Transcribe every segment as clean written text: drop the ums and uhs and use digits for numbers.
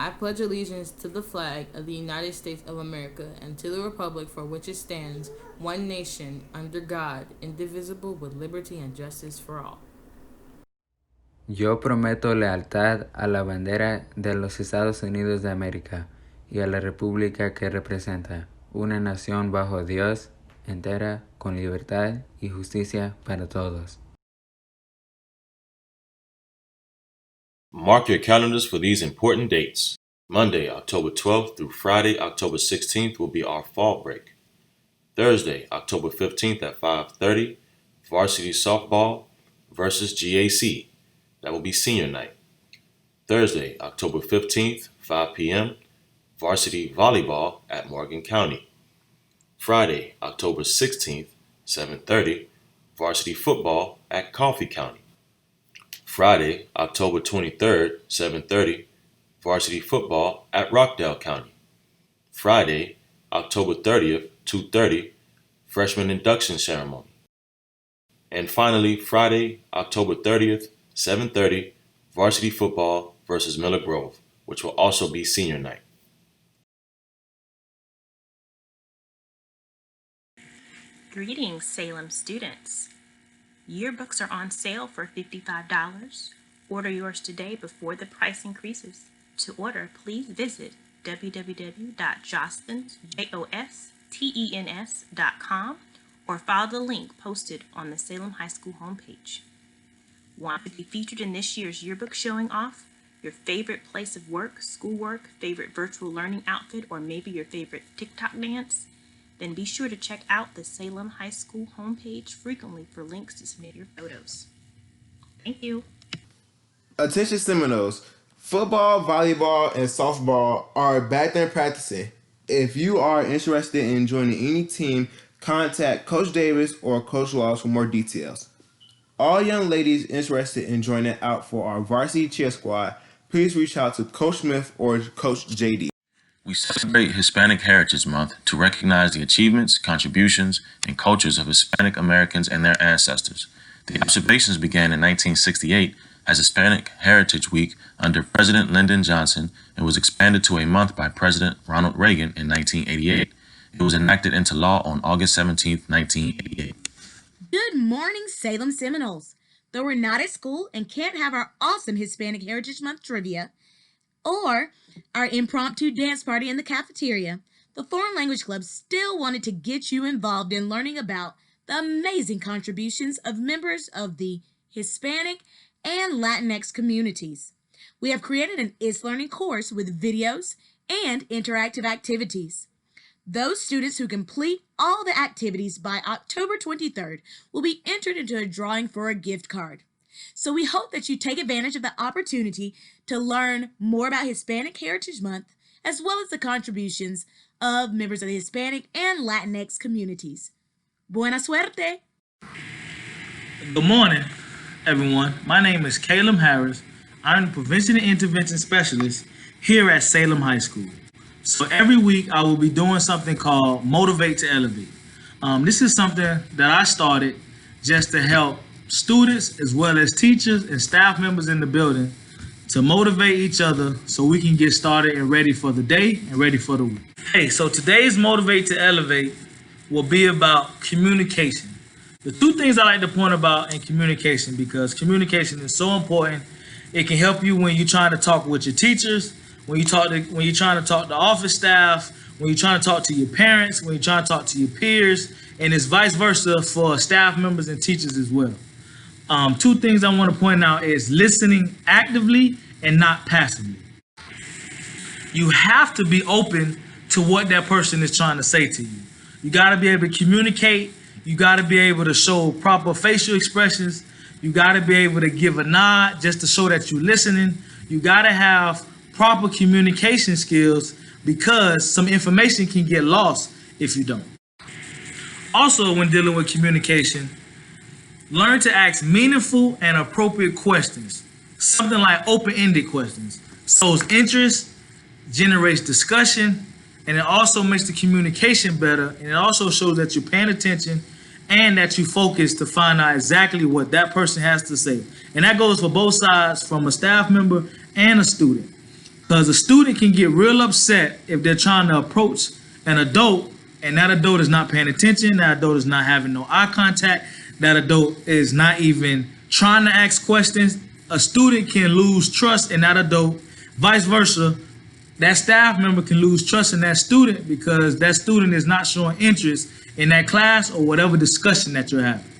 I pledge allegiance to the flag of the United States of America and to the republic for which it stands, one nation, under God, indivisible, with liberty and justice for all. Yo prometo lealtad a la bandera de los Estados Unidos de América y a la república que representa, una nación bajo Dios, entera, con libertad y justicia para todos. Mark your calendars for these important dates. Monday, October 12th through Friday, October 16th will be our fall break. Thursday, October 15th at 5:30, varsity softball versus GAC. That will be senior night. Thursday, October 15th, 5 p.m., varsity volleyball at Morgan County. Friday, October 16th, 7:30, varsity football at Coffee County. Friday, October 23rd, 7:30, varsity football at Rockdale County. Friday, October 30th, 2:30, freshman induction ceremony. And finally, Friday, October 30th, 7:30, varsity football versus Miller Grove, which will also be senior night. Greetings, Salem students. Yearbooks are on sale for $55. Order yours today before the price increases. To order, please visit www.jostens.com or follow the link posted on the Salem High School homepage. Want to be featured in this year's yearbook showing off your favorite place of work, schoolwork, favorite virtual learning outfit, or maybe your favorite TikTok dance? Then be sure to check out the Salem High School homepage frequently for links to submit your photos. Thank you. Attention Seminoles, football, volleyball, and softball are back there practicing. If you are interested in joining any team, contact Coach Davis or Coach Laws for more details. All young ladies interested in joining out for our varsity cheer squad, please reach out to Coach Smith or Coach JD. We celebrate Hispanic Heritage Month to recognize the achievements, contributions, and cultures of Hispanic Americans and their ancestors. The observations began in 1968 as Hispanic Heritage Week under President Lyndon Johnson and was expanded to a month by President Ronald Reagan in 1988. It was enacted into law on August 17, 1988. Good morning, Salem Seminoles. Though we're not at school and can't have our awesome Hispanic Heritage Month trivia or our impromptu dance party in the cafeteria, the Foreign Language Club still wanted to get you involved in learning about the amazing contributions of members of the Hispanic and Latinx communities. We have created an ISLearning course with videos and interactive activities. Those students who complete all the activities by October 23rd will be entered into a drawing for a gift card. So we hope that you take advantage of the opportunity to learn more about Hispanic Heritage Month, as well as the contributions of members of the Hispanic and Latinx communities. Buena suerte! Good morning, everyone. My name is Caleb Harris. I'm the Prevention and Intervention Specialist here at Salem High School. So every week I will be doing something called Motivate to Elevate. This is something that I started just to help students as well as teachers and staff members in the building to motivate each other so we can get started and ready for the day and ready for the week. Hey, so today's Motivate to Elevate will be about communication. The two things I like to point about in communication, because communication is so important. It can help you when you're trying to talk with your teachers, when you're trying to talk to office staff, when you're trying to talk to your parents, when you're trying to talk to your peers, and it's vice versa for staff members and teachers as well. Two things I want to point out is listening actively and not passively. You have to be open to what that person is trying to say to you. You got to be able to communicate. You got to be able to show proper facial expressions. You got to be able to give a nod just to show that you're listening. You got to have proper communication skills, because some information can get lost if you don't. Also, when dealing with communication, learn to ask meaningful and appropriate questions. Something like open-ended questions. Shows interest, generates discussion, and it also makes the communication better, and it also shows that you're paying attention and that you focus to find out exactly what that person has to say. And that goes for both sides, from a staff member and a student. Because a student can get real upset if they're trying to approach an adult and that adult is not paying attention, that adult is not having no eye contact, that adult is not even trying to ask questions. A student can lose trust in that adult, vice versa. That staff member can lose trust in that student because that student is not showing interest in that class or whatever discussion that you're having.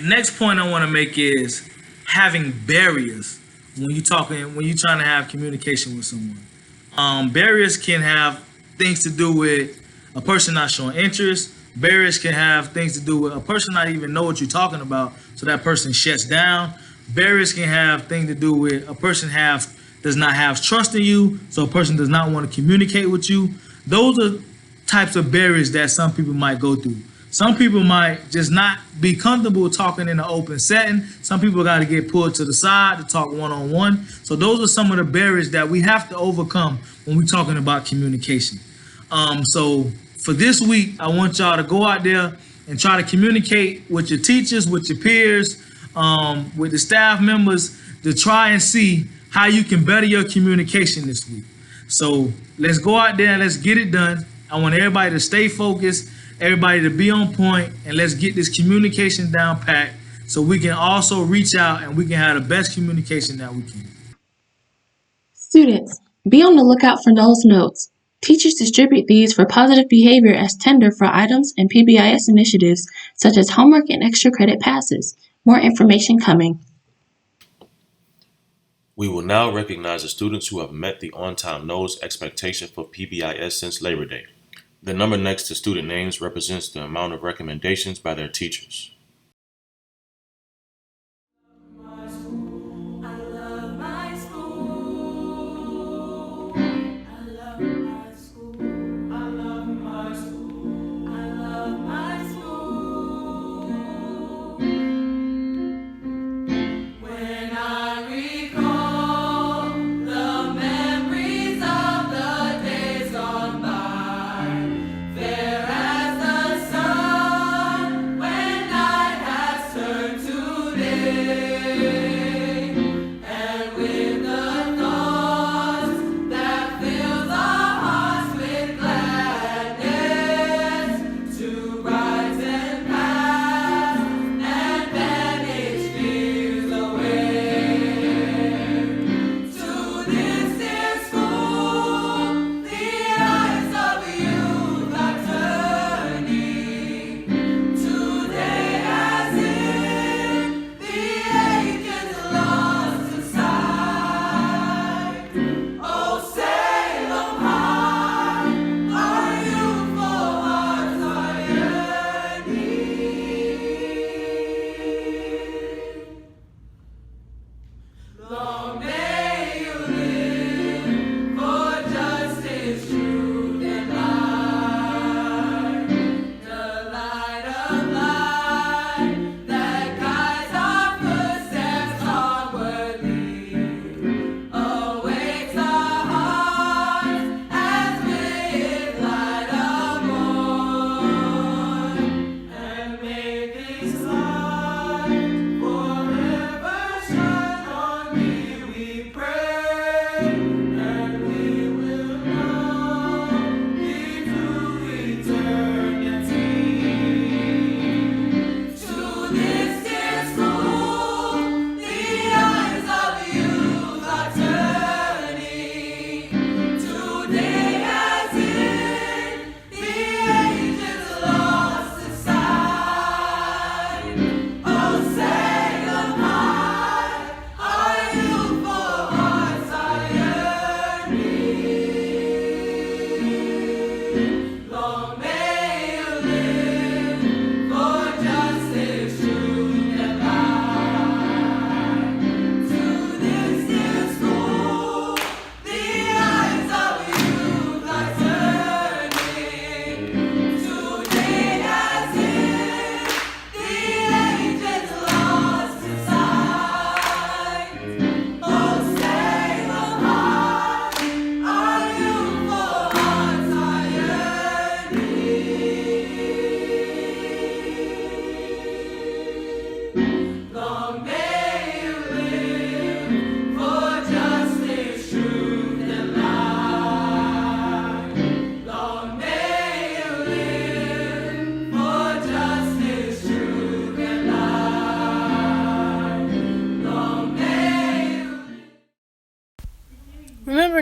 Next point I want to make is having barriers when you're trying to have communication with someone. Barriers can have things to do with a person not showing interest. Barriers can have things to do with a person not even know what you're talking about, so that person shuts down. Barriers can have things to do with a person does not have trust in you, so a person does not want to communicate with you. Those are types of barriers that some people might go through. Some people might just not be comfortable talking in an open setting. Some people got to get pulled to the side to talk one-on-one. So those are some of the barriers that we have to overcome when we're talking about communication. So for this week, I want y'all to go out there and try to communicate with your teachers, with your peers, with the staff members, to try and see how you can better your communication this week. So let's go out there and let's get it done. I want everybody to stay focused, everybody to be on point, and let's get this communication down pat so we can also reach out and we can have the best communication that we can. Students, be on the lookout for Noles Notes. Teachers distribute these for positive behavior as tender for items and PBIS initiatives such as homework and extra credit passes. More information coming. We will now recognize the students who have met the on-time Noles expectation for PBIS since Labor Day. The number next to student names represents the amount of recommendations by their teachers. Fair as the sun when I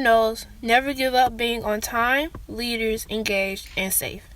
Noles, never give up being on time, leaders, engaged, and safe.